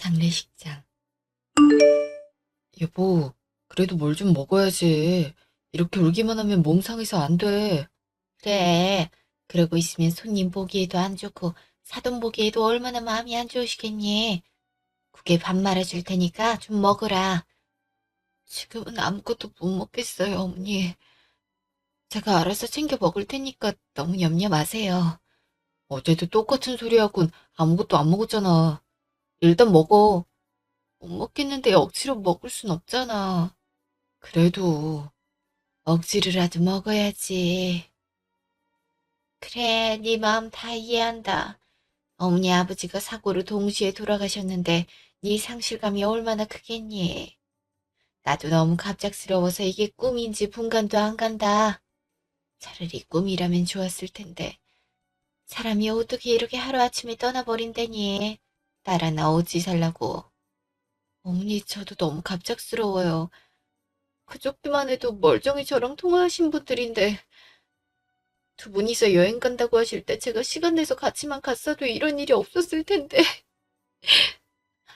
장례식장. 여보, 그래도 뭘 좀 먹어야지. 이렇게 울기만 하면 몸 상해서 안 돼. 그래. 그러고 있으면 손님 보기에도 안 좋고 사돈 보기에도 얼마나 마음이 안 좋으시겠니? 국에 밥 말아줄 테니까 좀 먹으라. 지금은 아무것도 못 먹겠어요, 어머니. 제가 알아서 챙겨 먹을 테니까 너무 염려 마세요. 어제도 똑같은 소리 하곤 아무것도 안 먹었잖아. 일단 먹어. 못 먹겠는데 억지로 먹을 순 없잖아. 그래도 억지로라도 먹어야지. 그래, 네 마음 다 이해한다. 어머니 아버지가 사고로 동시에 돌아가셨는데 네 상실감이 얼마나 크겠니? 나도 너무 갑작스러워서 이게 꿈인지 분간도 안 간다. 차라리 꿈이라면 좋았을 텐데 사람이 어떻게 이렇게 하루아침에 떠나버린다니. 딸 하나 어찌 살라고. 어머니 저도 너무 갑작스러워요. 그저께만 해도 멀쩡히 저랑 통화하신 분들인데 두 분이서 여행 간다고 하실 때 제가 시간 내서 같이만 갔어도 이런 일이 없었을 텐데.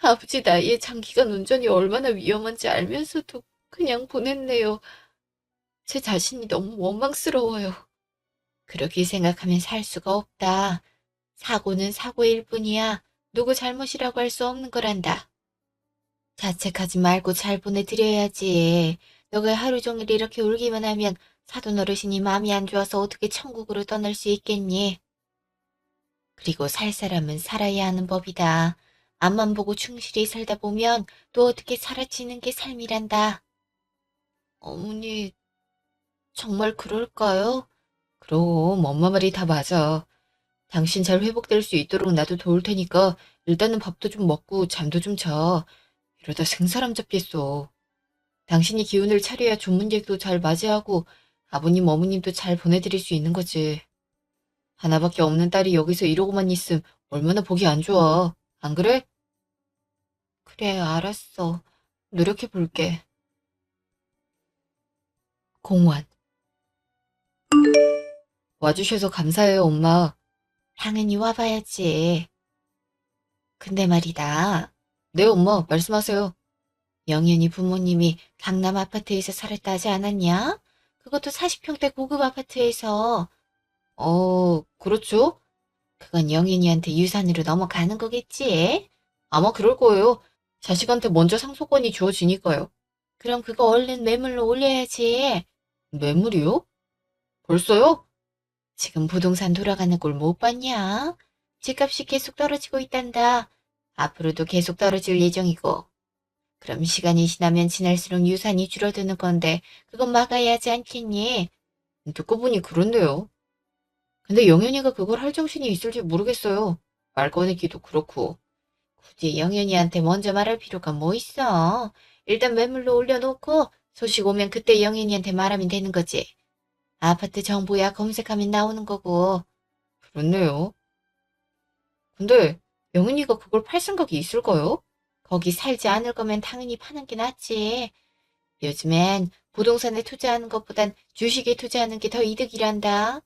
아버지 나이에 장기간 운전이 얼마나 위험한지 알면서도 그냥 보냈네요. 제 자신이 너무 원망스러워요. 그렇게 생각하면 살 수가 없다. 사고는 사고일 뿐이야. 누구 잘못이라고 할 수 없는 거란다. 자책하지 말고 잘 보내드려야지. 너가 하루 종일 이렇게 울기만 하면 사돈 어르신이 마음이 안 좋아서 어떻게 천국으로 떠날 수 있겠니? 그리고 살 사람은 살아야 하는 법이다. 앞만 보고 충실히 살다 보면 또 어떻게 사라지는 게 삶이란다. 어머니, 정말 그럴까요? 그럼 엄마 말이 다 맞아. 당신 잘 회복될 수 있도록 나도 도울 테니까 일단은 밥도 좀 먹고 잠도 좀 자. 이러다 생사람 잡겠어. 당신이 기운을 차려야 전문객도 잘 맞이하고 아버님, 어머님도 잘 보내드릴 수 있는 거지. 하나밖에 없는 딸이 여기서 이러고만 있음 얼마나 보기 안 좋아. 안 그래? 그래, 알았어. 노력해 볼게. 공원. 와주셔서 감사해요, 엄마. 당연히 와봐야지. 근데 말이다. 네, 엄마, 말씀하세요. 영현이 부모님이 강남 아파트에서 살았다 하지 않았냐? 그것도 40평대 고급 아파트에서. 그렇죠? 그건 영현이한테 유산으로 넘어가는 거겠지? 아마 그럴 거예요. 자식한테 먼저 상속권이 주어지니까요. 그럼 그거 얼른 매물로 올려야지. 매물이요? 벌써요? 지금 부동산 돌아가는 꼴 못 봤냐? 집값이 계속 떨어지고 있단다. 앞으로도 계속 떨어질 예정이고. 그럼 시간이 지나면 지날수록 유산이 줄어드는 건데 그건 막아야 하지 않겠니? 듣고 보니 그렇네요. 근데 영현이가 그걸 할 정신이 있을지 모르겠어요. 말 꺼내기도 그렇고. 굳이 영현이한테 먼저 말할 필요가 뭐 있어? 일단 매물로 올려놓고 소식 오면 그때 영현이한테 말하면 되는 거지. 아파트 정보야 검색하면 나오는 거고. 그렇네요. 근데 영은이가 그걸 팔 생각이 있을까요? 거기 살지 않을 거면 당연히 파는 게 낫지. 요즘엔 부동산에 투자하는 것보단 주식에 투자하는 게 더 이득이란다.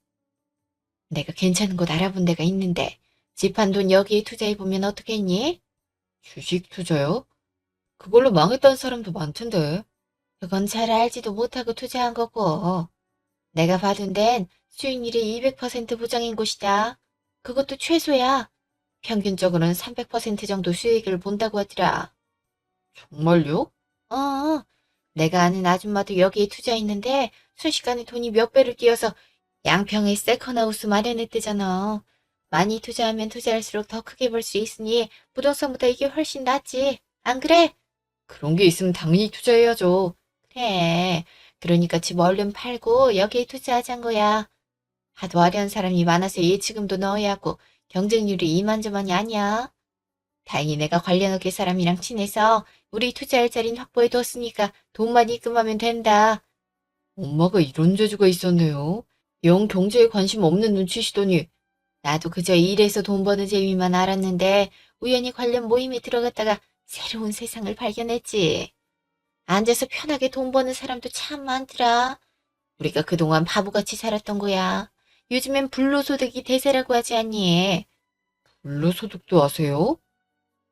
내가 괜찮은 곳 알아본 데가 있는데 집 한 돈 여기에 투자해보면 어떻겠니? 주식 투자요? 그걸로 망했다는 사람도 많던데. 그건 잘 알지도 못하고 투자한 거고. 내가 받은 데는 수익률이 200% 보장인 곳이다. 그것도 최소야. 평균적으로는 300% 정도 수익을 본다고 하더라. 정말요? 내가 아는 아줌마도 여기에 투자했는데 순식간에 돈이 몇 배로 뛰어서 양평에 세컨하우스 마련했대잖아. 많이 투자하면 투자할수록 더 크게 벌 수 있으니 부동산보다 이게 훨씬 낫지. 안 그래? 그런 게 있으면 당연히 투자해야죠. 그래. 그러니까 집 얼른 팔고 여기에 투자하자는 거야. 하도 어려운 사람이 많아서 예치금도 넣어야 하고 경쟁률이 이만저만이 아니야. 다행히 내가 관련업계 사람이랑 친해서 우리 투자할 자리는 확보해 뒀으니까 돈만 입금하면 된다. 엄마가 이런 재주가 있었네요. 영 경제에 관심 없는 눈치시더니 나도 그저 일해서 돈 버는 재미만 알았는데 우연히 관련 모임에 들어갔다가 새로운 세상을 발견했지. 앉아서 편하게 돈 버는 사람도 참 많더라. 우리가 그동안 바보같이 살았던 거야. 요즘엔 불로소득이 대세라고 하지 않니? 불로소득도 아세요?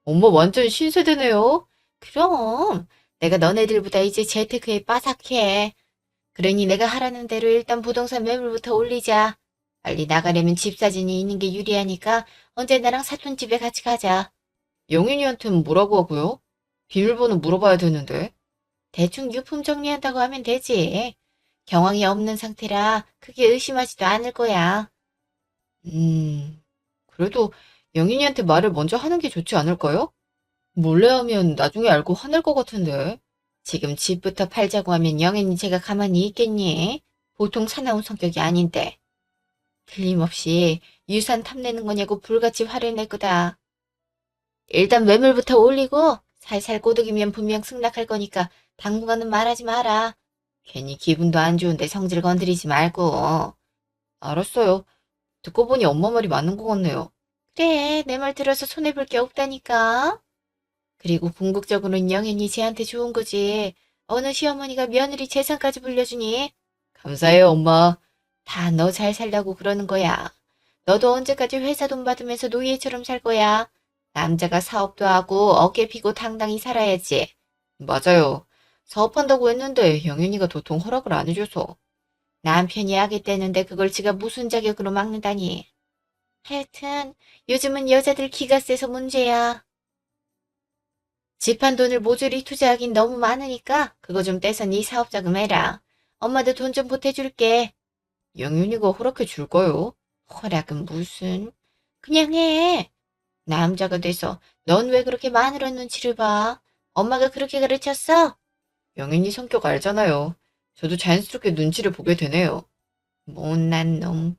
엄마 완전 신세대네요. 그럼 내가 너네들보다 이제 재테크에 빠삭해. 그러니 내가 하라는 대로 일단 부동산 매물부터 올리자. 빨리 나가려면 집 사진이 있는 게 유리하니까 언제 나랑 사돈집에 같이 가자. 영인이한테는 뭐라고 하고요? 비밀번호 물어봐야 되는데. 대충 유품 정리한다고 하면 되지. 경황이 없는 상태라 크게 의심하지도 않을 거야. 그래도 영인이한테 말을 먼저 하는 게 좋지 않을까요? 몰래 하면 나중에 알고 화낼 것 같은데. 지금 집부터 팔자고 하면 영인이 제가 가만히 있겠니? 보통 사나운 성격이 아닌데. 틀림없이 유산 탐내는 거냐고 불같이 화를 낼 거다. 일단 매물부터 올리고 살살 꼬드기면 분명 승낙할 거니까 당분간은 말하지 마라. 괜히 기분도 안 좋은데 성질 건드리지 말고. 알았어요. 듣고 보니 엄마 말이 맞는 것 같네요. 그래, 내 말 들어서 손해볼 게 없다니까. 그리고 궁극적으로는 영현이 쟤한테 좋은 거지. 어느 시어머니가 며느리 재산까지 불려주니? 감사해요, 엄마. 다 너 잘 살라고 그러는 거야. 너도 언제까지 회사 돈 받으면서 노예처럼 살 거야. 남자가 사업도 하고 어깨 피고 당당히 살아야지. 맞아요. 사업한다고 했는데 영현이가 도통 허락을 안 해줘서. 남편이 하겠다는데 그걸 지가 무슨 자격으로 막는다니. 하여튼 요즘은 여자들 기가 세서 문제야. 집 한 돈을 모조리 투자하긴 너무 많으니까 그거 좀 떼서 네 사업 자금 해라. 엄마도 돈 좀 보태줄게. 영윤이가 허락해 줄까요? 허락은 무슨. 그냥 해. 남자가 돼서 넌 왜 그렇게 마누라 눈치를 봐? 엄마가 그렇게 가르쳤어? 영윤이 성격 알잖아요. 저도 자연스럽게 눈치를 보게 되네요. 못난 놈.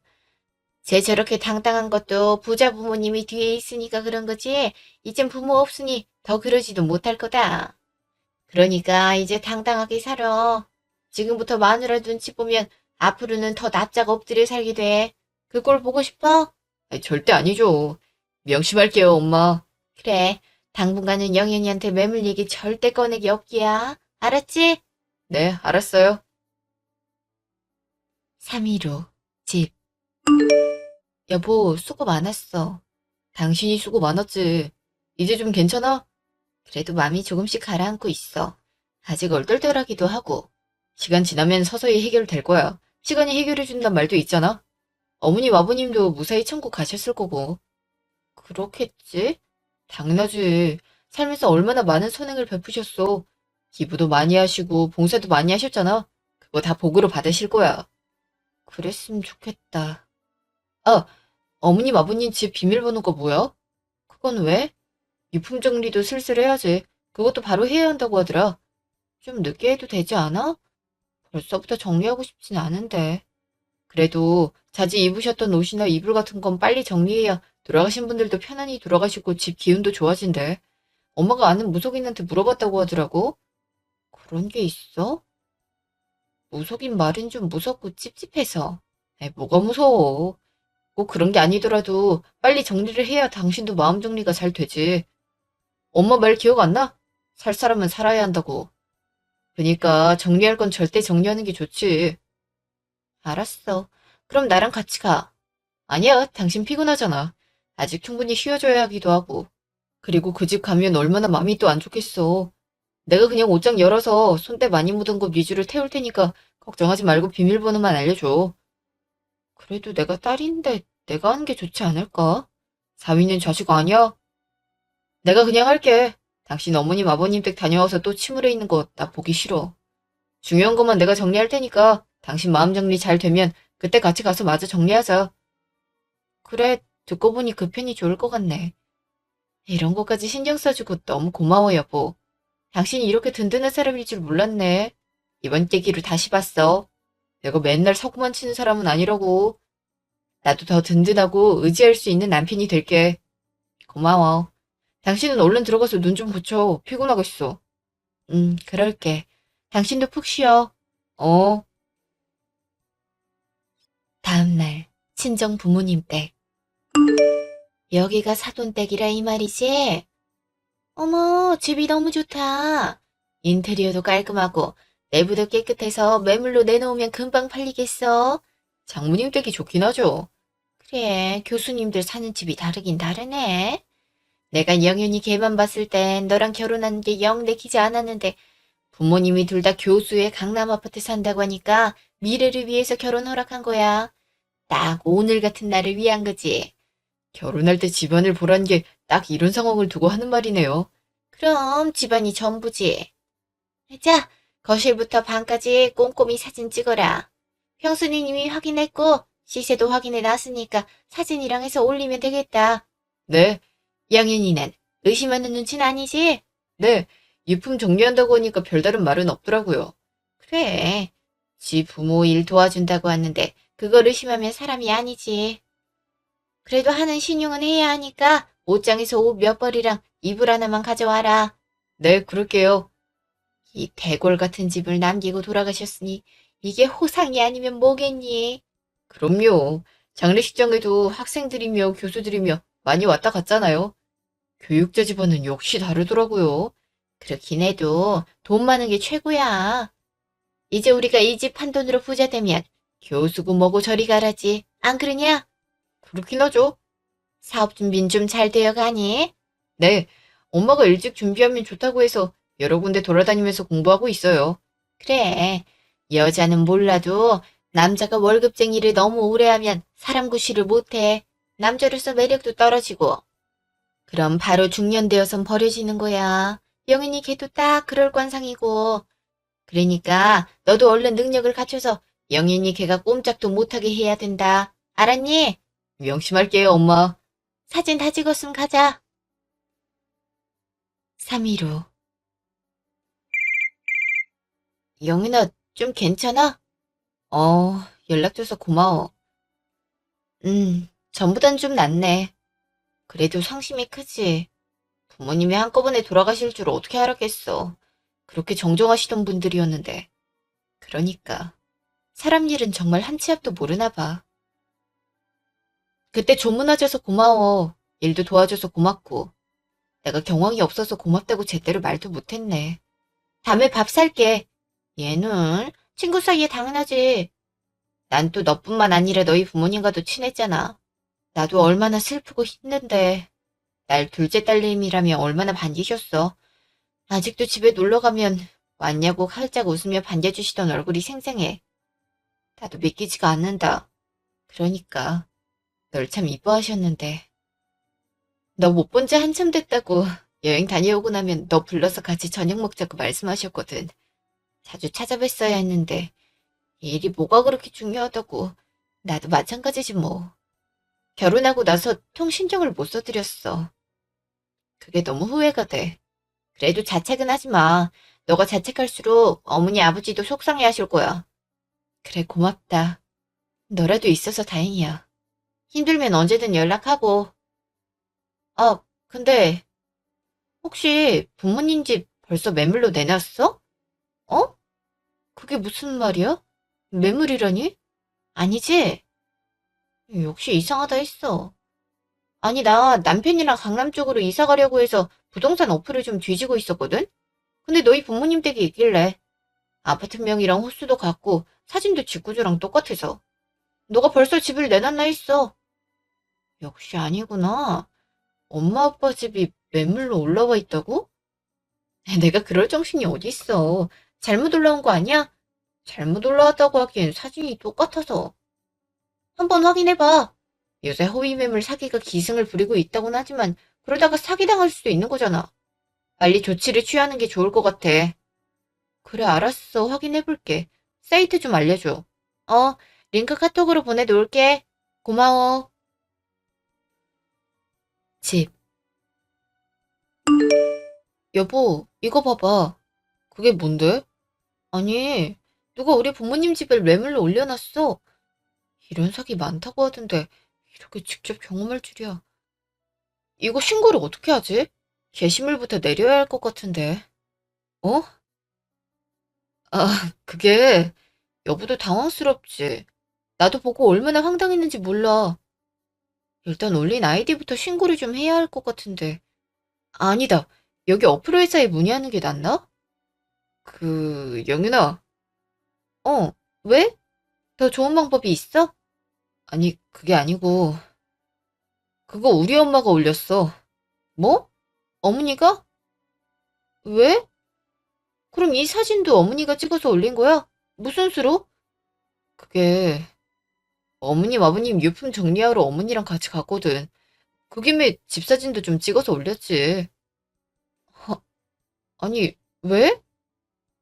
쟤 저렇게 당당한 것도 부자 부모님이 뒤에 있으니까 그런 거지. 이젠 부모 없으니 더 그러지도 못할 거다. 그러니까 이제 당당하게 살아. 지금부터 마누라 눈치 보면 앞으로는 더 납작 엎드려 살게 돼. 그 꼴 보고 싶어? 아니, 절대 아니죠. 명심할게요, 엄마. 그래. 당분간은 영현이한테 매물 얘기 절대 꺼내기 없기야. 알았지? 네, 알았어요. 3.15 집. 여보, 수고 많았어. 당신이 수고 많았지. 이제 좀 괜찮아? 그래도 마음이 조금씩 가라앉고 있어. 아직 얼떨떨하기도 하고. 시간 지나면 서서히 해결될 거야. 시간이 해결해준단 말도 있잖아. 어머님, 아버님도 무사히 천국 가셨을 거고. 그렇겠지? 당연하지. 살면서 얼마나 많은 선행을 베푸셨어. 기부도 많이 하시고 봉사도 많이 하셨잖아. 그거 다 복으로 받으실 거야. 그랬으면 좋겠다. 아, 어머님, 아버님 집 비밀번호가 뭐야? 그건 왜? 유품 정리도 슬슬 해야지. 그것도 바로 해야 한다고 하더라. 좀 늦게 해도 되지 않아? 벌써부터 정리하고 싶진 않은데. 그래도 자주 입으셨던 옷이나 이불 같은 건 빨리 정리해야 돌아가신 분들도 편안히 돌아가시고 집 기운도 좋아진대. 엄마가 아는 무속인한테 물어봤다고 하더라고. 그런 게 있어? 무속인 말은 좀 무섭고 찝찝해서. 에이, 뭐가 무서워. 꼭 그런 게 아니더라도 빨리 정리를 해야 당신도 마음 정리가 잘 되지. 엄마 말 기억 안 나? 살 사람은 살아야 한다고. 그니까 정리할 건 절대 정리하는 게 좋지. 알았어. 그럼 나랑 같이 가. 아니야, 당신 피곤하잖아. 아직 충분히 쉬어줘야 하기도 하고. 그리고 그 집 가면 얼마나 마음이 또 안 좋겠어. 내가 그냥 옷장 열어서 손때 많이 묻은 거 위주로 태울 테니까 걱정하지 말고 비밀번호만 알려줘. 그래도 내가 딸인데 내가 하는 게 좋지 않을까? 사위는 자식 아니야? 내가 그냥 할게. 당신 어머님 아버님 댁 다녀와서 또 침울해 있는 거 나 보기 싫어. 중요한 것만 내가 정리할 테니까 당신 마음 정리 잘 되면 그때 같이 가서 마저 정리하자. 그래, 듣고 보니 그 편이 좋을 것 같네. 이런 것까지 신경 써주고 너무 고마워, 여보. 당신이 이렇게 든든한 사람일 줄 몰랐네. 이번 계기로 다시 봤어. 내가 맨날 사고만 치는 사람은 아니라고. 나도 더 든든하고 의지할 수 있는 남편이 될게. 고마워. 당신은 얼른 들어가서 눈 좀 붙여. 피곤하겠어. 그럴게. 당신도 푹 쉬어. 어. 다음날, 친정 부모님 댁. 여기가 사돈 댁이라 이 말이지? 어머, 집이 너무 좋다. 인테리어도 깔끔하고 내부도 깨끗해서 매물로 내놓으면 금방 팔리겠어. 장모님 댁이 좋긴 하죠. 그래, 교수님들 사는 집이 다르긴 다르네. 내가 영현이 걔만 봤을 땐 너랑 결혼하는 게 영 내키지 않았는데 부모님이 둘 다 교수의 강남 아파트 산다고 하니까 미래를 위해서 결혼 허락한 거야. 딱 오늘 같은 날을 위한 거지. 결혼할 때 집안을 보란 게 딱 이런 상황을 두고 하는 말이네요. 그럼 집안이 전부지. 자, 거실부터 방까지 꼼꼼히 사진 찍어라. 형수님 이미 확인했고 시세도 확인해 놨으니까 사진이랑 해서 올리면 되겠다. 네. 양현이는 의심하는 눈치는 아니지? 네. 유품 정리한다고 하니까 별다른 말은 없더라고요. 그래. 지 부모 일 도와준다고 하는데 그걸 의심하면 사람이 아니지. 그래도 하는 신용은 해야 하니까 옷장에서 옷 몇 벌이랑 이불 하나만 가져와라. 네, 그럴게요. 이 대골 같은 집을 남기고 돌아가셨으니 이게 호상이 아니면 뭐겠니? 그럼요. 장례식장에도 학생들이며 교수들이며 많이 왔다 갔잖아요. 교육자 집안은 역시 다르더라고요. 그렇긴 해도 돈 많은 게 최고야. 이제 우리가 이 집 한 돈으로 부자 되면 교수고 뭐고 저리 가라지. 안 그러냐? 그렇긴 하죠. 사업 준비는 좀 잘 되어 가니? 네. 엄마가 일찍 준비하면 좋다고 해서 여러 군데 돌아다니면서 공부하고 있어요. 그래. 여자는 몰라도 남자가 월급쟁이를 너무 오래 하면 사람 구실을 못해. 남자로서 매력도 떨어지고. 그럼 바로 중년 되어선 버려지는 거야. 영인이 걔도 딱 그럴 관상이고. 그러니까 너도 얼른 능력을 갖춰서 영인이 걔가 꼼짝도 못하게 해야 된다. 알았니? 명심할게요, 엄마. 사진 다 찍었으면 가자. 3위로. 영인아, 좀 괜찮아? 연락 줘서 고마워. 전보단 좀 낫네. 그래도 상심이 크지. 부모님이 한꺼번에 돌아가실 줄 어떻게 알았겠어. 그렇게 정정하시던 분들이었는데. 그러니까. 사람 일은 정말 한 치 앞도 모르나 봐. 그때 조문해줘서 고마워. 일도 도와줘서 고맙고. 내가 경황이 없어서 고맙다고 제대로 말도 못했네. 다음에 밥 살게. 얘는 친구 사이에 당연하지. 난 또 너뿐만 아니라 너희 부모님과도 친했잖아. 나도 얼마나 슬프고 힘든데. 날 둘째 딸내미라며 얼마나 반기셨어. 아직도 집에 놀러 가면 왔냐고 활짝 웃으며 반겨주시던 얼굴이 생생해. 나도 믿기지가 않는다. 그러니까 널 참 이뻐하셨는데. 너 못 본 지 한참 됐다고 여행 다녀오고 나면 너 불러서 같이 저녁 먹자고 말씀하셨거든. 자주 찾아뵀어야 했는데 일이 뭐가 그렇게 중요하다고. 나도 마찬가지지 뭐. 결혼하고 나서 통신경을 못 써드렸어. 그게 너무 후회가 돼. 그래도 자책은 하지 마. 너가 자책할수록 어머니 아버지도 속상해 하실 거야. 그래, 고맙다. 너라도 있어서 다행이야. 힘들면 언제든 연락하고. 근데 혹시 부모님 집 벌써 매물로 내놨어? 어? 그게 무슨 말이야? 매물이라니? 아니지? 역시 이상하다 했어. 아니, 나 남편이랑 강남 쪽으로 이사 가려고 해서 부동산 어플을 좀 뒤지고 있었거든? 근데 너희 부모님 댁이 있길래 아파트명이랑 호수도 같고 사진도 직구조랑 똑같아서 너가 벌써 집을 내놨나 했어. 역시 아니구나. 엄마 아빠 집이 매물로 올라와 있다고? 내가 그럴 정신이 어딨어. 잘못 올라온 거 아니야? 잘못 올라왔다고 하기엔 사진이 똑같아서. 한번 확인해봐. 요새 허위매물 사기가 기승을 부리고 있다고는 하지만 그러다가 사기당할 수도 있는 거잖아. 빨리 조치를 취하는 게 좋을 것 같아. 그래, 알았어. 확인해볼게. 사이트 좀 알려줘. 어, 링크 카톡으로 보내놓을게. 고마워. 집. 여보, 이거 봐봐. 그게 뭔데? 아니, 누가 우리 부모님 집을 매물로 올려놨어. 이런 사기 많다고 하던데 이렇게 직접 경험할 줄이야. 이거 신고를 어떻게 하지? 게시물부터 내려야 할 것 같은데. 어? 그게 여보도 당황스럽지. 나도 보고 얼마나 황당했는지 몰라. 일단 올린 아이디부터 신고를 좀 해야 할 것 같은데. 아니다. 여기 어플 회사에 문의하는 게 낫나? 영윤아. 왜? 더 좋은 방법이 있어? 아니, 그게 아니고. 그거 우리 엄마가 올렸어. 뭐? 어머니가? 왜? 그럼 이 사진도 어머니가 찍어서 올린 거야? 무슨 수로? 그게 어머님, 아버님 유품 정리하러 어머니랑 같이 갔거든. 그 김에 집 사진도 좀 찍어서 올렸지. 허, 아니, 왜?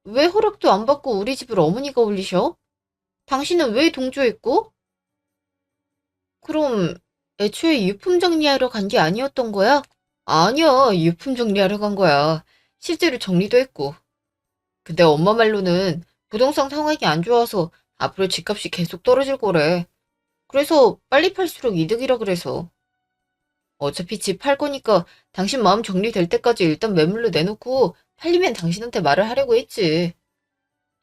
왜 허락도 안 받고 우리 집을 어머니가 올리셔? 당신은 왜 동조했고? 그럼 애초에 유품 정리하러 간 게 아니었던 거야? 아니야, 유품 정리하러 간 거야. 실제로 정리도 했고. 근데 엄마 말로는 부동산 상황이 안 좋아서 앞으로 집값이 계속 떨어질 거래. 그래서 빨리 팔수록 이득이라 그래서. 어차피 집 팔 거니까 당신 마음 정리될 때까지 일단 매물로 내놓고 팔리면 당신한테 말을 하려고 했지.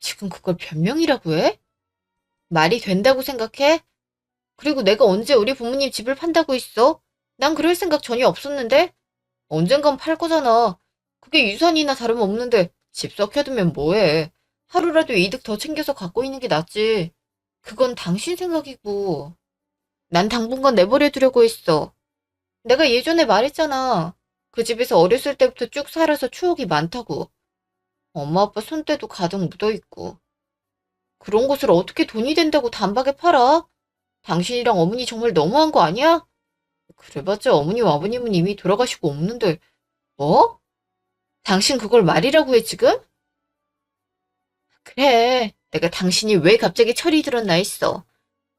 지금 그걸 변명이라고 해? 말이 된다고 생각해? 그리고 내가 언제 우리 부모님 집을 판다고 했어? 난 그럴 생각 전혀 없었는데? 언젠간 팔 거잖아. 그게 유산이나 다름없는데 집 썩혀두면 뭐해. 하루라도 이득 더 챙겨서 갖고 있는 게 낫지. 그건 당신 생각이고. 난 당분간 내버려 두려고 했어. 내가 예전에 말했잖아. 그 집에서 어렸을 때부터 쭉 살아서 추억이 많다고. 엄마 아빠 손때도 가득 묻어있고. 그런 것을 어떻게 돈이 된다고 단박에 팔아? 당신이랑 어머니 정말 너무한 거 아니야? 그래봤자 어머니와 아버님은 이미 돌아가시고 없는데, 뭐? 당신 그걸 말이라고 해, 지금? 그래, 내가 당신이 왜 갑자기 철이 들었나 했어.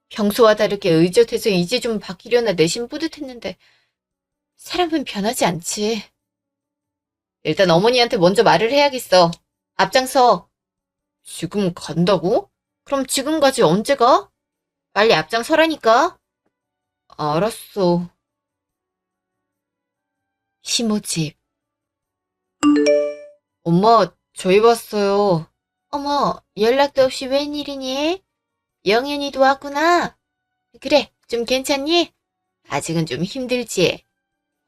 평소와 다르게 의젓해서 이제 좀 바뀌려나 내심 뿌듯했는데, 사람은 변하지 않지. 일단 어머니한테 먼저 말을 해야겠어. 앞장서. 지금 간다고? 그럼 지금 가지 언제 가? 빨리 앞장서라니까. 알았어. 시모집. 엄마, 저희 왔어요. 어머, 연락도 없이 웬일이니? 영현이도 왔구나. 그래, 좀 괜찮니? 아직은 좀 힘들지?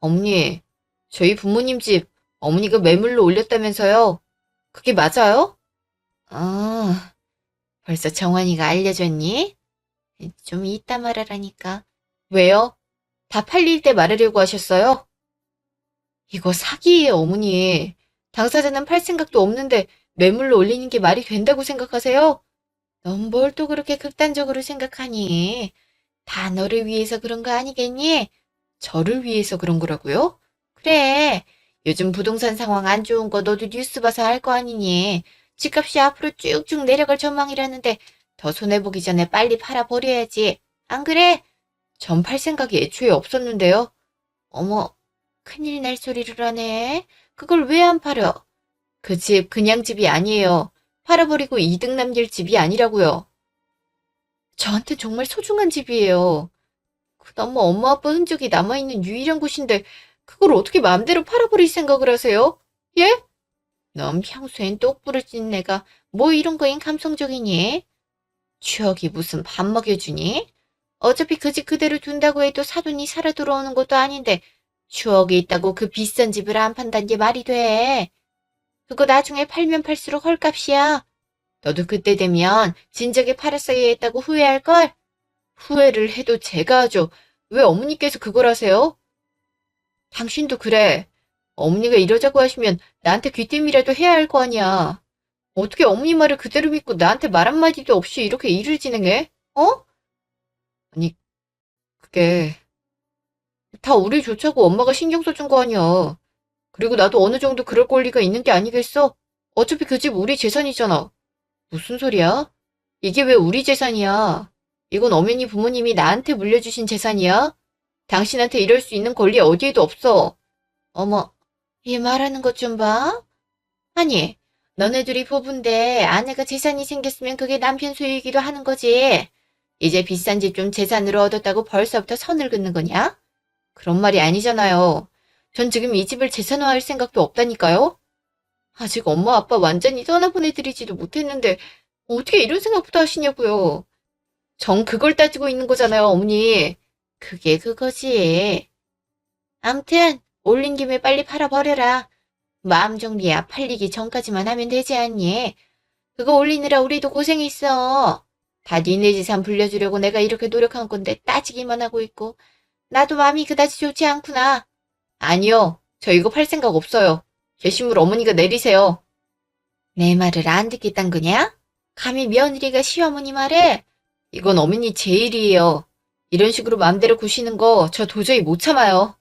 어머니, 저희 부모님 집 어머니가 매물로 올렸다면서요? 그게 맞아요? 아, 벌써 정환이가 알려줬니? 좀 이따 말하라니까. 왜요? 다 팔릴 때 말하려고 하셨어요? 이거 사기예요, 어머니. 당사자는 팔 생각도 없는데 매물로 올리는 게 말이 된다고 생각하세요? 넌 뭘 또 그렇게 극단적으로 생각하니? 다 너를 위해서 그런 거 아니겠니? 저를 위해서 그런 거라고요? 그래. 요즘 부동산 상황 안 좋은 거 너도 뉴스 봐서 알 거 아니니? 집값이 앞으로 쭉쭉 내려갈 전망이라는데 더 손해보기 전에 빨리 팔아버려야지. 안 그래? 전 팔 생각이 애초에 없었는데요. 어머, 큰일 날 소리를 하네. 그걸 왜 안 팔어? 그 집 그냥 집이 아니에요. 팔아버리고 이득 남길 집이 아니라고요. 저한테 정말 소중한 집이에요. 그나마 엄마 아빠 흔적이 남아있는 유일한 곳인데 그걸 어떻게 마음대로 팔아버릴 생각을 하세요? 예? 넌 평소엔 똑부러진 내가 뭐 이런 거엔 감성적이니? 추억이 무슨 밥 먹여주니? 어차피 그 집 그대로 둔다고 해도 사돈이 살아 돌아오는 것도 아닌데 추억이 있다고 그 비싼 집을 안 판다는 게 말이 돼. 그거 나중에 팔면 팔수록 헐값이야. 너도 그때 되면 진작에 팔았어야 했다고 후회할걸? 후회를 해도 제가 하죠. 왜 어머니께서 그걸 하세요? 당신도 그래. 어머니가 이러자고 하시면 나한테 귀띔이라도 해야 할 거 아니야. 어떻게 어머니 말을 그대로 믿고 나한테 말 한마디도 없이 이렇게 일을 진행해? 어? 아니, 그게 다 우리 좋자고 엄마가 신경 써준 거 아니야. 그리고 나도 어느 정도 그럴 권리가 있는 게 아니겠어? 어차피 그 집 우리 재산이잖아. 무슨 소리야? 이게 왜 우리 재산이야? 이건 어머니 부모님이 나한테 물려주신 재산이야? 당신한테 이럴 수 있는 권리 어디에도 없어. 어머, 얘 말하는 것 좀 봐. 아니, 너네 둘이 부부인데 아내가 재산이 생겼으면 그게 남편 소유이기도 하는 거지. 이제 비싼 집 좀 재산으로 얻었다고 벌써부터 선을 긋는 거냐? 그런 말이 아니잖아요. 전 지금 이 집을 재산화할 생각도 없다니까요. 아직 엄마 아빠 완전히 떠나보내드리지도 못했는데 어떻게 이런 생각부터 하시냐고요. 전 그걸 따지고 있는 거잖아요, 어머니. 그게 그거지. 암튼 올린 김에 빨리 팔아버려라. 마음 정리야 팔리기 전까지만 하면 되지 않니? 그거 올리느라 우리도 고생했어. 다 니네 재산 불려주려고 내가 이렇게 노력한 건데 따지기만 하고 있고 나도 마음이 그다지 좋지 않구나. 아니요. 저 이거 팔 생각 없어요. 게시물 어머니가 내리세요. 내 말을 안 듣겠단 거냐? 감히 며느리가 시어머니 말에? 이건 어머니 제 일이에요. 이런 식으로 맘대로 구시는 거 저 도저히 못 참아요.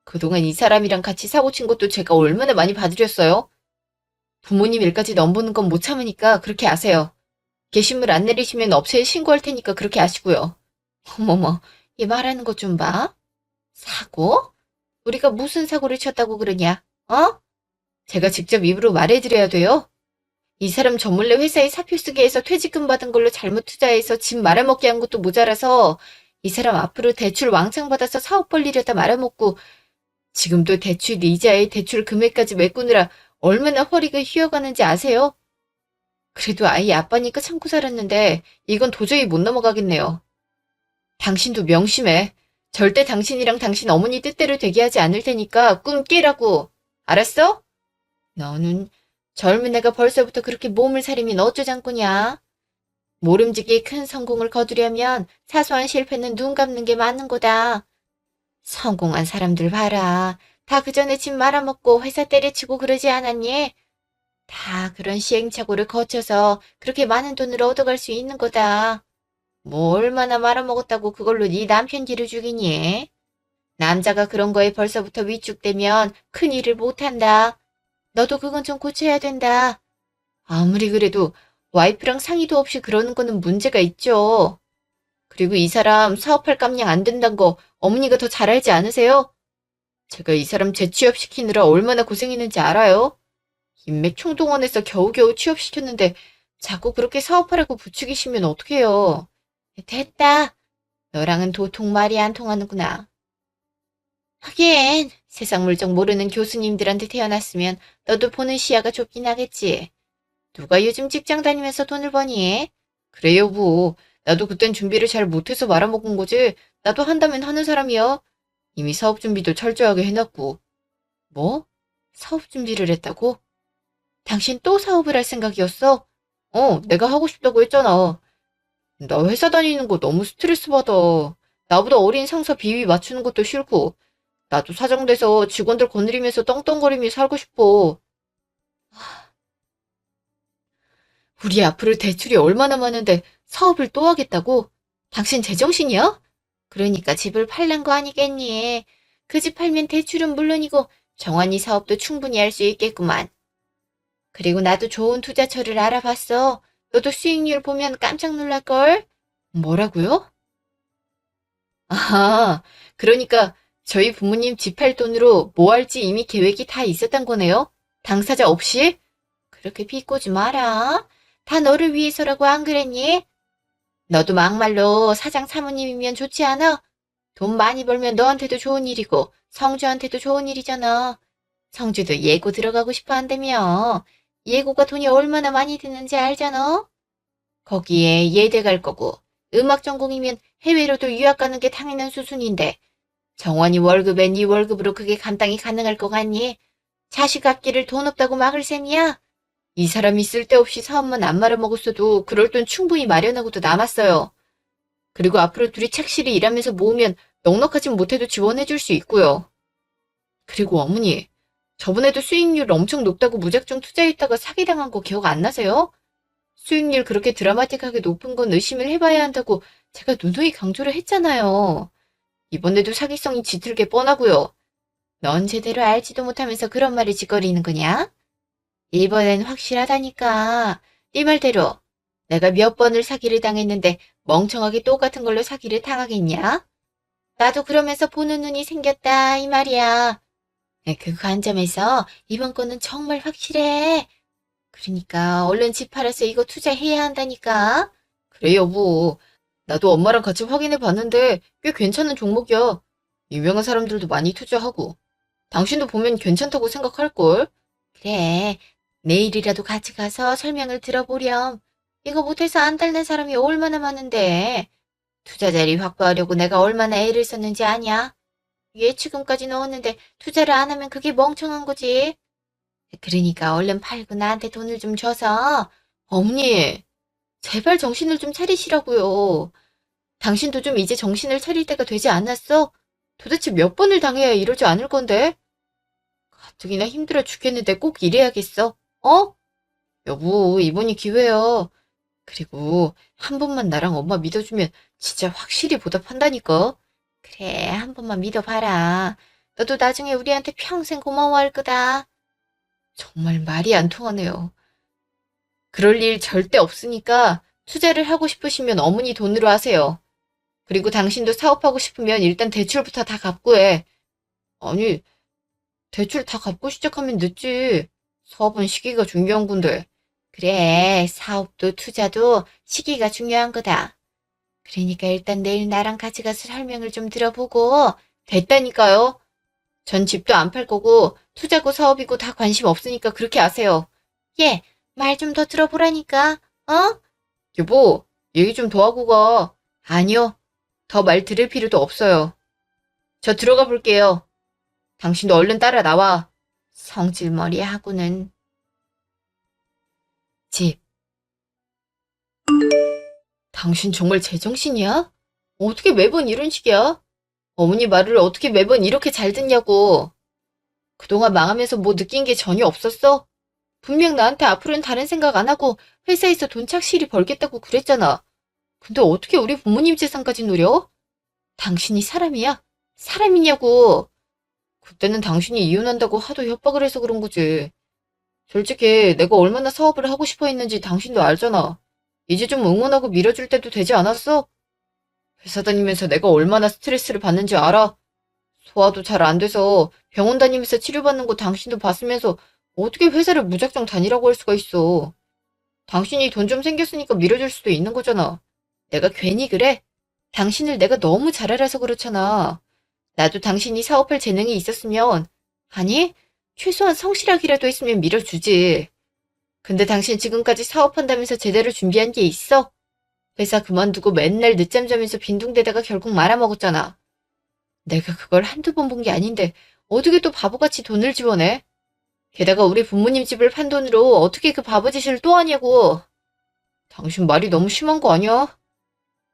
그동안 이 사람이랑 같이 사고 친 것도 제가 얼마나 많이 봐드렸어요. 부모님 일까지 넘보는 건 못 참으니까 그렇게 아세요. 게시물 안 내리시면 업체에 신고할 테니까 그렇게 아시고요. 어머머, 얘 말하는 것 좀 봐. 사고? 우리가 무슨 사고를 쳤다고 그러냐? 어? 제가 직접 입으로 말해드려야 돼요. 이 사람 저 몰래 회사에 사표 쓰게 해서 퇴직금 받은 걸로 잘못 투자해서 집 말아먹게 한 것도 모자라서 이 사람 앞으로 대출 왕창 받아서 사업 벌리려다 말아먹고 지금도 대출 이자에 대출 금액까지 메꾸느라 얼마나 허리가 휘어가는지 아세요? 그래도 아이 아빠니까 참고 살았는데 이건 도저히 못 넘어가겠네요. 당신도 명심해. 절대 당신이랑 당신 어머니 뜻대로 되게 하지 않을 테니까 꿈 깨라고. 알았어? 너는 젊은 애가 벌써부터 그렇게 몸을 사리면 어쩌장꾸냐? 모름지기 큰 성공을 거두려면 사소한 실패는 눈 감는 게 맞는 거다. 성공한 사람들 봐라. 다 그 전에 집 말아먹고 회사 때려치고 그러지 않았니? 다 그런 시행착오를 거쳐서 그렇게 많은 돈을 얻어갈 수 있는 거다. 뭐 얼마나 말아먹었다고 그걸로 네 남편 뒤를 죽이니? 남자가 그런 거에 벌써부터 위축되면 큰일을 못한다. 너도 그건 좀 고쳐야 된다. 아무리 그래도 와이프랑 상의도 없이 그러는 거는 문제가 있죠. 그리고 이 사람 사업할 깜냥 안 된다는 거 어머니가 더 잘 알지 않으세요? 제가 이 사람 재취업시키느라 얼마나 고생했는지 알아요? 인맥 총동원해서 겨우겨우 취업시켰는데 자꾸 그렇게 사업하라고 부추기시면 어떡해요. 됐다. 너랑은 도통 말이 안 통하는구나. 하긴 세상 물정 모르는 교수님들한테 태어났으면 너도 보는 시야가 좁긴 하겠지. 누가 요즘 직장 다니면서 돈을 버니? 그래 여보. 나도 그땐 준비를 잘 못해서 말아먹은 거지. 나도 한다면 하는 사람이야. 이미 사업 준비도 철저하게 해놨고. 뭐? 사업 준비를 했다고? 당신 또 사업을 할 생각이었어? 내가 하고 싶다고 했잖아. 나 회사 다니는 거 너무 스트레스 받아. 나보다 어린 상사 비위 맞추는 것도 싫고. 나도 사장 돼서 직원들 거느리면서 떵떵거리며 살고 싶어. 우리 앞으로 대출이 얼마나 많은데 사업을 또 하겠다고? 당신 제정신이야? 그러니까 집을 팔란 거 아니겠니? 그 집 팔면 대출은 물론이고 정환이 사업도 충분히 할 수 있겠구만. 그리고 나도 좋은 투자처를 알아봤어. 너도 수익률 보면 깜짝 놀랄걸? 뭐라고요? 아, 그러니까 저희 부모님 집 팔 돈으로 뭐 할지 이미 계획이 다 있었단 거네요? 당사자 없이? 그렇게 비꼬지 마라. 다 너를 위해서라고 안 그랬니? 너도 막말로 사장 사모님이면 좋지 않아? 돈 많이 벌면 너한테도 좋은 일이고 성주한테도 좋은 일이잖아. 성주도 예고 들어가고 싶어 한다며. 예고가 돈이 얼마나 많이 드는지 알잖아? 거기에 예대 갈 거고 음악 전공이면 해외로도 유학 가는 게 당연한 수순인데 정원이 월급에 네 월급으로 그게 감당이 가능할 것 같니? 자식 앞길을 돈 없다고 막을 셈이야? 이 사람이 쓸데없이 사업만 안 말아먹었어도 그럴 돈 충분히 마련하고도 남았어요. 그리고 앞으로 둘이 착실히 일하면서 모으면 넉넉하진 못해도 지원해줄 수 있고요. 그리고 어머니, 저번에도 수익률 엄청 높다고 무작정 투자했다가 사기당한 거 기억 안 나세요? 수익률 그렇게 드라마틱하게 높은 건 의심을 해봐야 한다고 제가 누누이 강조를 했잖아요. 이번에도 사기성이 짙을게 뻔하고요. 넌 제대로 알지도 못하면서 그런 말을 짓거리는 거냐? 이번엔 확실하다니까. 네 말대로 내가 몇 번을 사기를 당했는데 멍청하게 똑같은 걸로 사기를 당하겠냐? 나도 그러면서 보는 눈이 생겼다 이 말이야. 그 관점에서 이번 건은 정말 확실해. 그러니까 얼른 집 팔아서 이거 투자해야 한다니까. 그래 여보. 나도 엄마랑 같이 확인해 봤는데 꽤 괜찮은 종목이야. 유명한 사람들도 많이 투자하고. 당신도 보면 괜찮다고 생각할걸? 그래. 내일이라도 같이 가서 설명을 들어보렴. 이거 못해서 안달낸 사람이 얼마나 많은데. 투자 자리 확보하려고 내가 얼마나 애를 썼는지 아냐? 예치금까지 넣었는데 투자를 안 하면 그게 멍청한 거지. 그러니까 얼른 팔고 나한테 돈을 좀 줘서. 어머니, 제발 정신을 좀 차리시라고요. 당신도 좀 이제 정신을 차릴 때가 되지 않았어? 도대체 몇 번을 당해야 이러지 않을 건데? 가뜩이나 힘들어 죽겠는데 꼭 이래야겠어? 어? 여보, 이번이 기회야. 그리고 한 번만 나랑 엄마 믿어주면 진짜 확실히 보답한다니까. 그래, 한 번만 믿어봐라. 너도 나중에 우리한테 평생 고마워할 거다. 정말 말이 안 통하네요. 그럴 일 절대 없으니까 투자를 하고 싶으시면 어머니 돈으로 하세요. 그리고 당신도 사업하고 싶으면 일단 대출부터 다 갚고 해. 아니, 대출 다 갚고 시작하면 늦지. 사업은 시기가 중요한 건데. 그래, 사업도 투자도 시기가 중요한 거다. 그러니까 일단 내일 나랑 같이 가서 설명을 좀 들어보고. 됐다니까요. 전 집도 안 팔 거고 투자고 사업이고 다 관심 없으니까 그렇게 아세요. 예, 말 좀 더 들어보라니까. 어? 여보, 얘기 좀 더 하고 가. 아니요, 더 말 들을 필요도 없어요. 저 들어가 볼게요. 당신도 얼른 따라 나와. 성질머리 하고는. 집. 당신 정말 제정신이야? 어떻게 매번 이런 식이야? 어머니 말을 어떻게 매번 이렇게 잘 듣냐고. 그동안 망하면서 뭐 느낀 게 전혀 없었어? 분명 나한테 앞으로는 다른 생각 안 하고 회사에서 돈 착실히 벌겠다고 그랬잖아. 근데 어떻게 우리 부모님 재산까지 노려? 당신이 사람이야? 사람이냐고. 그때는 당신이 이혼한다고 하도 협박을 해서 그런 거지. 솔직히 내가 얼마나 사업을 하고 싶어 했는지 당신도 알잖아. 이제 좀 응원하고 밀어줄 때도 되지 않았어? 회사 다니면서 내가 얼마나 스트레스를 받는지 알아? 소화도 잘 안 돼서 병원 다니면서 치료받는 거 당신도 봤으면서 어떻게 회사를 무작정 다니라고 할 수가 있어. 당신이 돈 좀 생겼으니까 밀어줄 수도 있는 거잖아. 내가 괜히 그래? 당신을 내가 너무 잘 알아서 그렇잖아. 나도 당신이 사업할 재능이 있었으면, 아니, 최소한 성실하기라도 했으면 밀어주지. 근데 당신 지금까지 사업한다면서 제대로 준비한 게 있어? 회사 그만두고 맨날 늦잠 자면서 빈둥대다가 결국 말아먹었잖아. 내가 그걸 한두 번 본 게 아닌데 어떻게 또 바보같이 돈을 지원해? 게다가 우리 부모님 집을 판 돈으로 어떻게 그 바보짓을 또 하냐고. 당신 말이 너무 심한 거 아니야?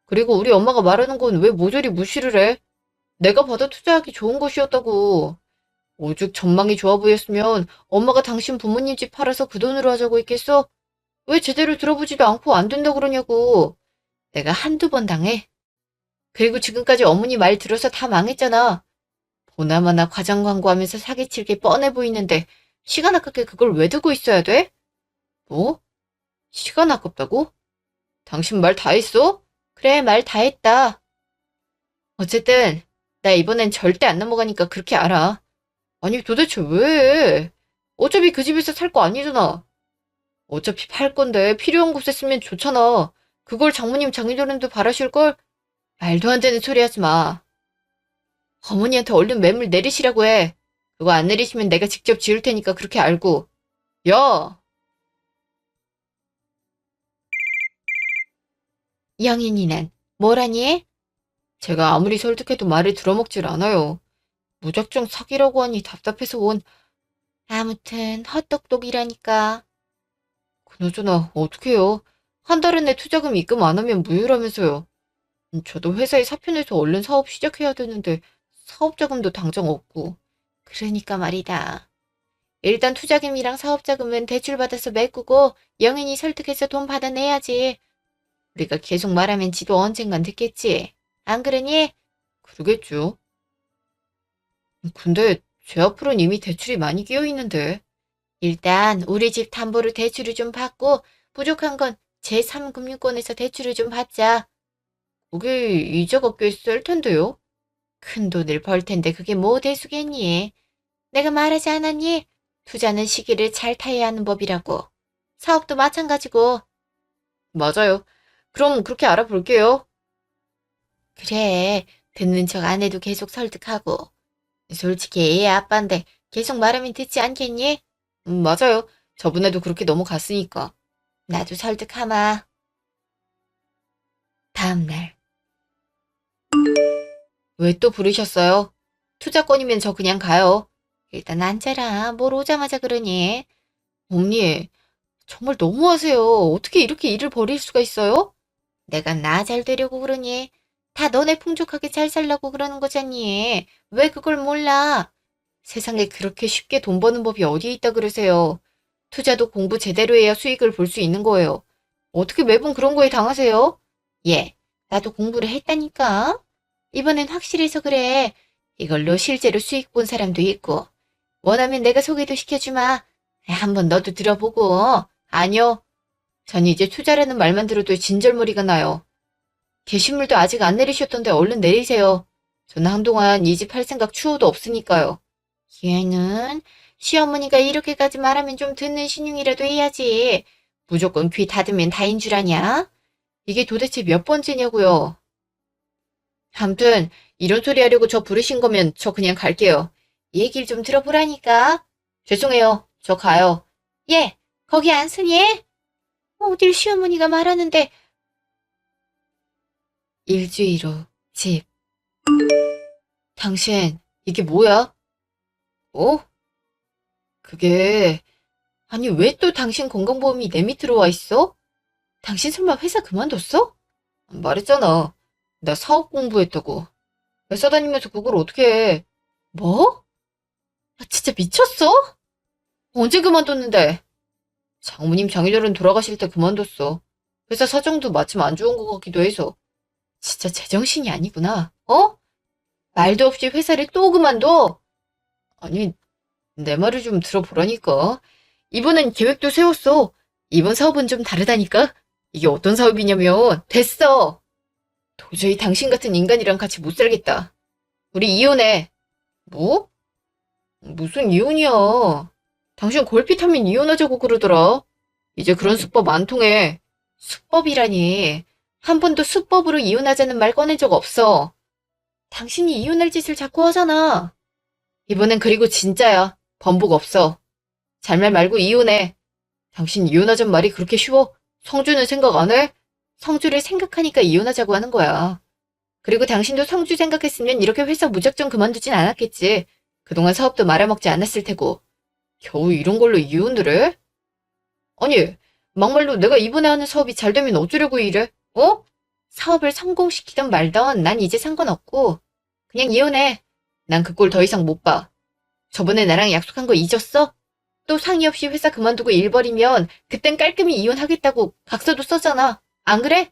그리고 우리 엄마가 말하는 건 왜 모조리 무시를 해? 내가 받아 투자하기 좋은 것이었다고. 오죽 전망이 좋아 보였으면 엄마가 당신 부모님 집 팔아서 그 돈으로 하자고 했겠어? 왜 제대로 들어보지도 않고 안 된다 그러냐고. 내가 한두 번 당해. 그리고 지금까지 어머니 말 들어서 다 망했잖아. 보나마나 과장 광고하면서 사기칠 게 뻔해 보이는데 시간 아깝게 그걸 왜 두고 있어야 돼? 뭐? 시간 아깝다고? 당신 말 다 했어? 그래, 말 다 했다. 어쨌든 나 이번엔 절대 안 넘어가니까 그렇게 알아. 아니 도대체 왜? 어차피 그 집에서 살 거 아니잖아. 어차피 팔 건데 필요한 곳에 쓰면 좋잖아. 그걸 장모님 장인어른도 바라실걸? 말도 안 되는 소리 하지 마. 어머니한테 얼른 매물 내리시라고 해. 그거 안 내리시면 내가 직접 지을 테니까 그렇게 알고. 야! 영인이 난 뭐라니? 제가 아무리 설득해도 말을 들어먹질 않아요. 무작정 사기라고 하니 답답해서 온. 아무튼 헛똑똑이라니까. 그나저나 어떡해요. 한 달에 내 투자금 입금 안 하면 무효라면서요. 저도 회사에 사표 내서 얼른 사업 시작해야 되는데 사업 자금도 당장 없고. 그러니까 말이다. 일단 투자금이랑 사업 자금은 대출받아서 메꾸고 영인이 설득해서 돈 받아내야지. 우리가 계속 말하면 지도 언젠간 듣겠지. 안 그러니? 그러겠죠. 근데 제 앞으로는 이미 대출이 많이 끼어 있는데. 일단 우리 집 담보로 대출을 좀 받고 부족한 건 제3금융권에서 대출을 좀 받자. 그게 이자가 꽤 셀 텐데요. 큰 돈을 벌 텐데 그게 뭐 대수겠니? 내가 말하지 않았니? 투자는 시기를 잘 타야 하는 법이라고. 사업도 마찬가지고. 맞아요. 그럼 그렇게 알아볼게요. 그래, 듣는 척 안 해도 계속 설득하고. 솔직히 애 아빠인데 계속 말하면 듣지 않겠니? 맞아요. 저번에도 그렇게 넘어갔으니까. 나도 설득하마. 다음날. 왜 또 부르셨어요? 투자권이면 저 그냥 가요. 일단 앉아라. 뭘 오자마자 그러니? 언니, 정말 너무하세요. 어떻게 이렇게 일을 벌일 수가 있어요? 내가 나 잘 되려고 그러니? 다 너네 풍족하게 잘 살라고 그러는 거잖니. 왜 그걸 몰라? 세상에 그렇게 쉽게 돈 버는 법이 어디에 있다 그러세요. 투자도 공부 제대로 해야 수익을 볼 수 있는 거예요. 어떻게 매번 그런 거에 당하세요? 예, 나도 공부를 했다니까. 이번엔 확실해서 그래. 이걸로 실제로 수익 본 사람도 있고. 원하면 내가 소개도 시켜주마. 한번 너도 들어보고. 아니요. 전 이제 투자라는 말만 들어도 진절머리가 나요. 게시물도 아직 안 내리셨던데 얼른 내리세요. 저는 한동안 이 집 할 생각 추호도 없으니까요. 얘는 시어머니가 이렇게까지 말하면 좀 듣는 신용이라도 해야지. 무조건 귀 닫으면 다인 줄 아냐? 이게 도대체 몇 번째냐고요. 암튼 이런 소리 하려고 저 부르신 거면 저 그냥 갈게요. 얘기를 좀 들어보라니까. 죄송해요. 저 가요. 예, 거기 안 서니? 어딜 시어머니가 말하는데. 일주일 후 집. 당신 이게 뭐야? 어? 그게 아니 왜 또 당신 건강보험이 내 밑으로 와 있어? 당신 설마 회사 그만뒀어? 말했잖아. 나 사업 공부했다고. 회사 다니면서 그걸 어떻게 해? 뭐? 아, 진짜 미쳤어? 언제 그만뒀는데? 장모님 장인어른 돌아가실 때 그만뒀어. 회사 사정도 마침 안 좋은 것 같기도 해서. 진짜 제정신이 아니구나. 어? 말도 없이 회사를 또 그만둬? 아니, 내 말을 좀 들어보라니까. 이번엔 계획도 세웠어. 이번 사업은 좀 다르다니까? 이게 어떤 사업이냐면, 됐어! 도저히 당신 같은 인간이랑 같이 못 살겠다. 우리 이혼해. 뭐? 무슨 이혼이야. 당신 골핏하면 이혼하자고 그러더라. 이제 그런 수법 안 통해. 수법이라니. 한 번도 수법으로 이혼하자는 말 꺼낸 적 없어. 당신이 이혼할 짓을 자꾸 하잖아. 이번엔 그리고 진짜야. 번복 없어. 잘말 말고 이혼해. 당신 이혼하자는 말이 그렇게 쉬워? 성주는 생각 안 해? 성주를 생각하니까 이혼하자고 하는 거야. 그리고 당신도 성주 생각했으면 이렇게 회사 무작정 그만두진 않았겠지. 그동안 사업도 말아먹지 않았을 테고. 겨우 이런 걸로 이혼을 해? 아니, 막말로 내가 이번에 하는 사업이 잘 되면 어쩌려고 이래? 어? 사업을 성공시키던 말던 난 이제 상관없고 그냥 이혼해. 난 그 꼴 더 이상 못 봐. 저번에 나랑 약속한 거 잊었어? 또 상의 없이 회사 그만두고 일 벌이면 그땐 깔끔히 이혼하겠다고 각서도 썼잖아. 안 그래?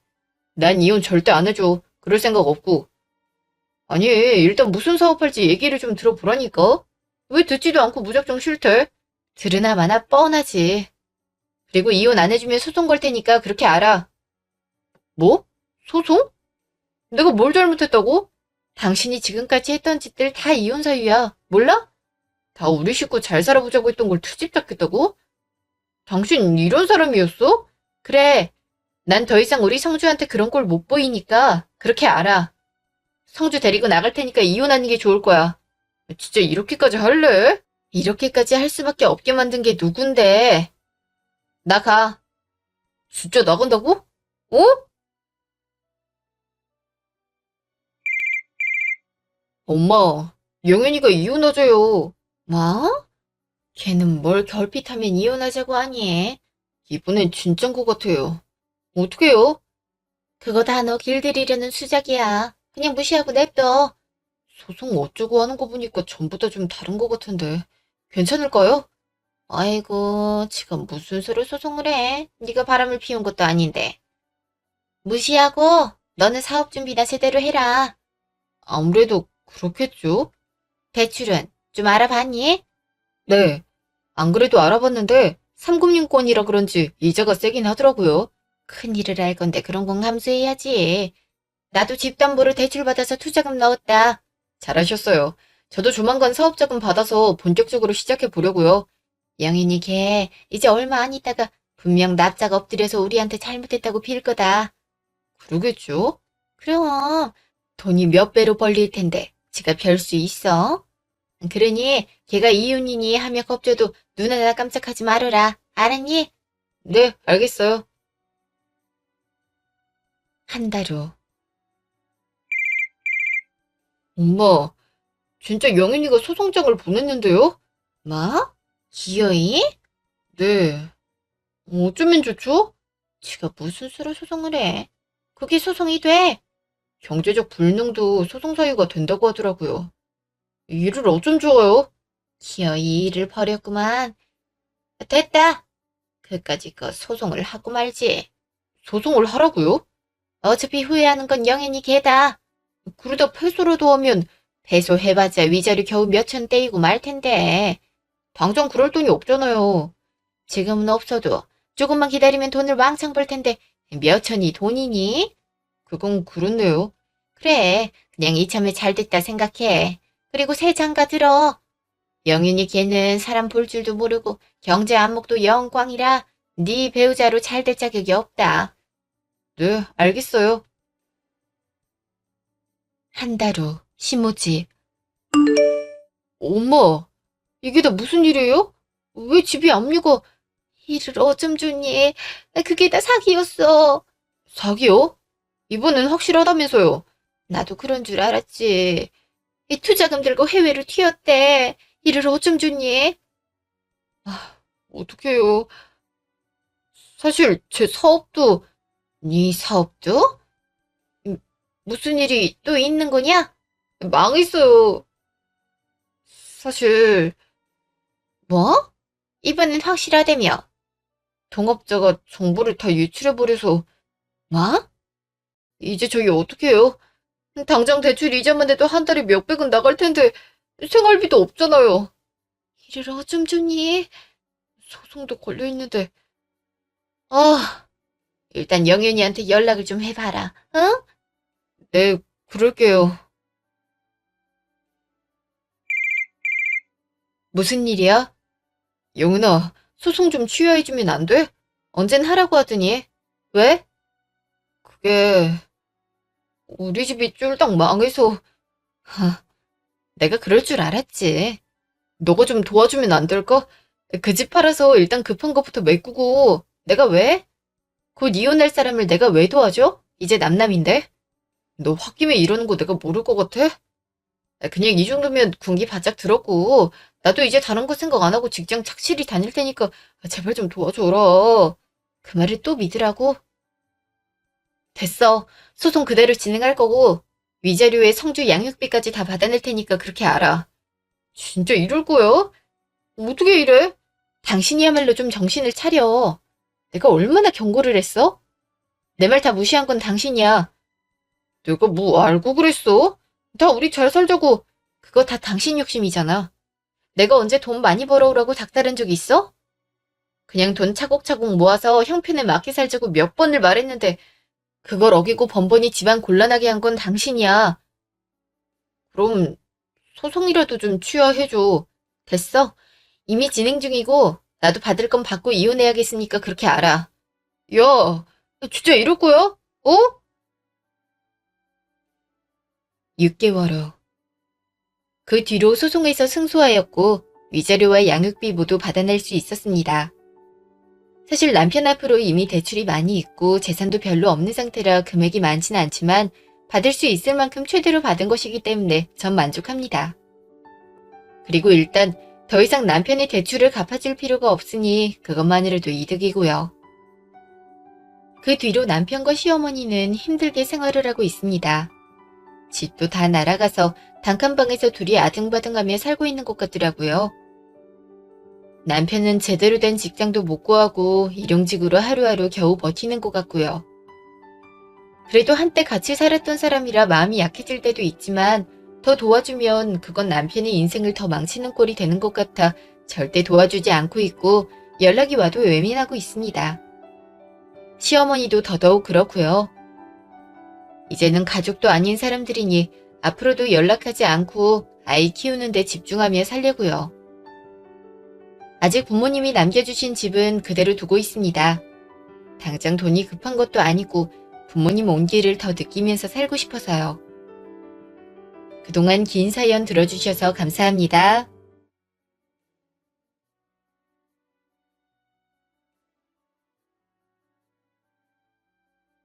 난 이혼 절대 안 해줘. 그럴 생각 없고. 아니, 일단 무슨 사업할지 얘기를 좀 들어보라니까. 왜 듣지도 않고 무작정 싫대? 들으나 마나 뻔하지. 그리고 이혼 안 해주면 소송 걸 테니까 그렇게 알아. 뭐? 소송? 내가 뭘 잘못했다고? 당신이 지금까지 했던 짓들 다 이혼 사유야. 몰라? 다 우리 식구 잘 살아보자고 했던 걸 트집 잡겠다고? 당신 이런 사람이었어? 그래. 난 더 이상 우리 성주한테 그런 꼴 못 보이니까 그렇게 알아. 성주 데리고 나갈 테니까 이혼하는 게 좋을 거야. 진짜 이렇게까지 할래? 이렇게까지 할 수밖에 없게 만든 게 누군데? 나 가. 진짜 나간다고? 어? 엄마, 영현이가 이혼하자요. 뭐? 걔는 뭘 결핍하면 이혼하자고 하니? 이번엔 진짠 것 같아요. 어떡해요? 그거 다 너 길들이려는 수작이야. 그냥 무시하고 냅둬. 소송 어쩌고 하는 거 보니까 전부 다 좀 다른 것 같은데. 괜찮을까요? 아이고, 지금 무슨 수로 소송을 해? 네가 바람을 피운 것도 아닌데. 무시하고 너는 사업 준비나 제대로 해라. 아무래도 그렇겠죠? 대출은 좀 알아봤니? 네, 안 그래도 알아봤는데 3금융권이라 그런지 이자가 세긴 하더라고요. 큰일을 알 건데 그런 건 감수해야지. 나도 집담보로 대출받아서 투자금 넣었다. 잘하셨어요. 저도 조만간 사업자금 받아서 본격적으로 시작해 보려고요. 영인이 걔 이제 얼마 안 있다가 분명 납작 엎드려서 우리한테 잘못했다고 빌 거다. 그러겠죠? 그럼 돈이 몇 배로 벌릴 텐데 지가 별 수 있어? 그러니 걔가 이윤이니 하며 겁줘도 눈 하나 깜짝하지 말아라. 알았니? 네, 알겠어요. 한 달 후. 엄마, 진짜 영인이가 소송장을 보냈는데요? 뭐? 기어이? 네. 어쩌면 좋죠? 지가 무슨 수로 소송을 해? 그게 소송이 돼? 경제적 불능도 소송 사유가 된다고 하더라고요. 일을 어쩜 좋아요? 기어이 일을 벌였구만. 됐다. 그까짓 거 소송을 하고 말지. 소송을 하라고요? 어차피 후회하는 건 영현이 걔다. 그러다 패소라도 하면 패소해봤자 위자료 겨우 몇천 떼이고 말 텐데. 당장 그럴 돈이 없잖아요. 지금은 없어도 조금만 기다리면 돈을 왕창 벌 텐데 몇천이 돈이니? 그건 그렇네요. 그래, 그냥 이참에 잘 됐다 생각해. 그리고 새 장가 들어. 영윤이 걔는 사람 볼 줄도 모르고 경제 안목도 영광이라 네 배우자로 잘 될 자격이 없다. 네, 알겠어요. 한 달 후, 시모집. 엄마, 이게 다 무슨 일이에요? 왜 집이 압류가... 이를 어쩜 좋니? 그게 다 사기였어. 사기요? 이번엔 확실하다면서요. 나도 그런 줄 알았지. 이 투자금 들고 해외로 튀었대. 이를 어쩜 좋니? 아, 어떡해요. 사실 제 사업도... 네 사업도? 무슨 일이 또 있는 거냐? 망했어요. 사실... 뭐? 이번엔 확실하다며. 동업자가 정보를 다 유출해버려서... 뭐? 이제 저희 어떡해요? 당장 대출 이자만 내도 한 달에 몇백은 나갈 텐데 생활비도 없잖아요. 이를 어쩜 좋니? 소송도 걸려있는데. 아, 일단 영윤이한테 연락을 좀 해봐라. 응? 네, 그럴게요. 무슨 일이야? 영은아, 소송 좀 취하해주면 안 돼? 언젠 하라고 하더니. 왜? 그게 우리 집이 쫄딱 망해서. 하, 내가 그럴 줄 알았지. 너가 좀 도와주면 안 될까? 그 집 팔아서 일단 급한 것부터 메꾸고. 내가 왜? 곧 이혼할 사람을 내가 왜 도와줘? 이제 남남인데? 너 홧김에 이러는 거 내가 모를 것 같아? 그냥 이 정도면 군기 바짝 들었고 나도 이제 다른 거 생각 안 하고 직장 착실히 다닐 테니까 제발 좀 도와줘라. 그 말을 또 믿으라고? 됐어. 소송 그대로 진행할 거고 위자료에 성주 양육비까지 다 받아낼 테니까 그렇게 알아. 진짜 이럴 거야? 어떻게 이래? 당신이야말로 좀 정신을 차려. 내가 얼마나 경고를 했어? 내 말 다 무시한 건 당신이야. 내가 뭐 알고 그랬어? 다 우리 잘 살자고. 그거 다 당신 욕심이잖아. 내가 언제 돈 많이 벌어오라고 닥달한 적 있어? 그냥 돈 차곡차곡 모아서 형편에 맞게 살자고 몇 번을 말했는데 그걸 어기고 번번이 집안 곤란하게 한 건 당신이야. 그럼 소송이라도 좀 취하해줘. 됐어. 이미 진행 중이고 나도 받을 건 받고 이혼해야겠으니까 그렇게 알아. 야, 진짜 이럴 거야? 어? 6개월 후. 그 뒤로 소송에서 승소하였고 위자료와 양육비 모두 받아낼 수 있었습니다. 사실 남편 앞으로 이미 대출이 많이 있고 재산도 별로 없는 상태라 금액이 많지는 않지만 받을 수 있을 만큼 최대로 받은 것이기 때문에 전 만족합니다. 그리고 일단 더 이상 남편의 대출을 갚아줄 필요가 없으니 그것만으로도 이득이고요. 그 뒤로 남편과 시어머니는 힘들게 생활을 하고 있습니다. 집도 다 날아가서 단칸방에서 둘이 아등바등하며 살고 있는 것 같더라고요. 남편은 제대로 된 직장도 못 구하고 일용직으로 하루하루 겨우 버티는 것 같고요. 그래도 한때 같이 살았던 사람이라 마음이 약해질 때도 있지만 더 도와주면 그건 남편의 인생을 더 망치는 꼴이 되는 것 같아 절대 도와주지 않고 있고 연락이 와도 외면하고 있습니다. 시어머니도 더더욱 그렇고요. 이제는 가족도 아닌 사람들이니 앞으로도 연락하지 않고 아이 키우는 데 집중하며 살려고요. 아직 부모님이 남겨주신 집은 그대로 두고 있습니다. 당장 돈이 급한 것도 아니고 부모님 온기를 더 느끼면서 살고 싶어서요. 그동안 긴 사연 들어주셔서 감사합니다.